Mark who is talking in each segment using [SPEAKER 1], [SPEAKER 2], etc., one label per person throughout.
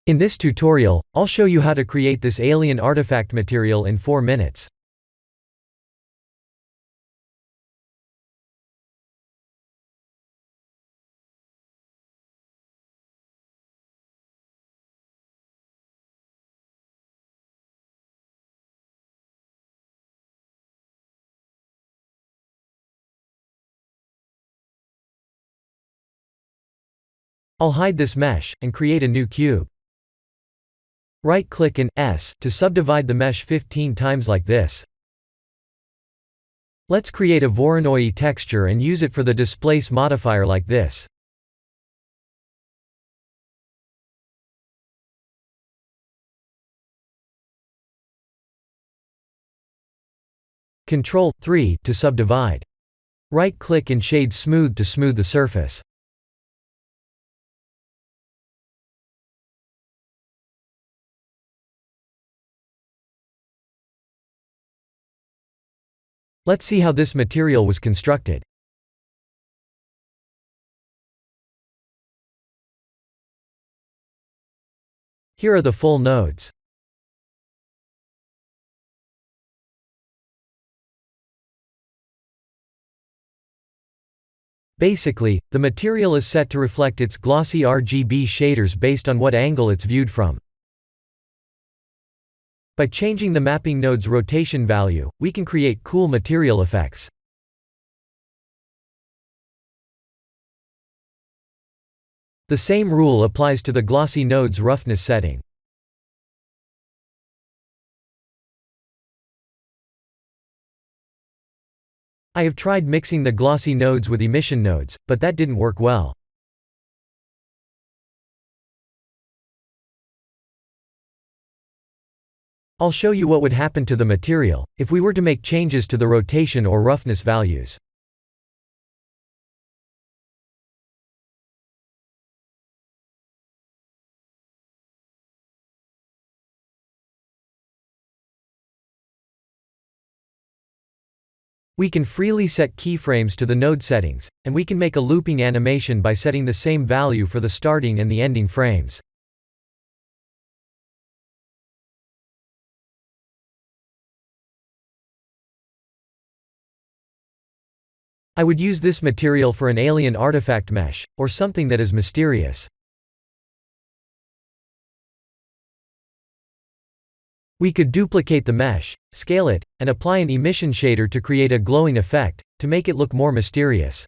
[SPEAKER 1] In this tutorial, I'll show you how to create this alien artifact material in 4 minutes. I'll hide this mesh, and create a new cube. Right-click and S to subdivide the mesh 15 times like this. Let's create a Voronoi texture and use it for the displace modifier like this. Ctrl 3 to subdivide. Right-click and shade smooth to smooth the surface. Let's see how this material was constructed. Here are the full nodes. Basically, the material is set to reflect its glossy RGB shaders based on what angle it's viewed from. By changing the mapping node's rotation value, we can create cool material effects. The same rule applies to the glossy node's roughness setting. I have tried mixing the glossy nodes with emission nodes, but that didn't work well. I'll show you what would happen to the material if we were to make changes to the rotation or roughness values. We can freely set keyframes to the node settings, and we can make a looping animation by setting the same value for the starting and the ending frames. I would use this material for an alien artifact mesh, or something that is mysterious. We could duplicate the mesh, scale it, and apply an emission shader to create a glowing effect, to make it look more mysterious.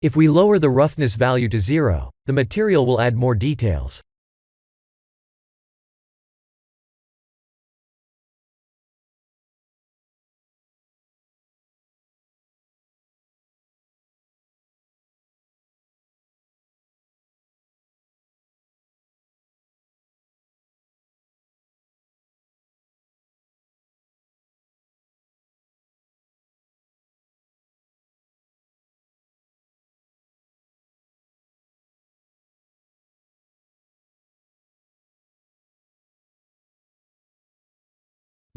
[SPEAKER 1] If we lower the roughness value to 0, the material will add more details.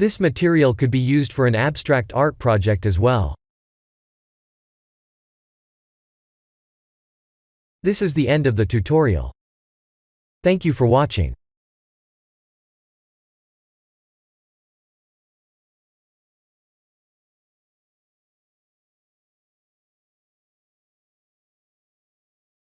[SPEAKER 1] This material could be used for an abstract art project as well. This is the end of the tutorial. Thank you for watching.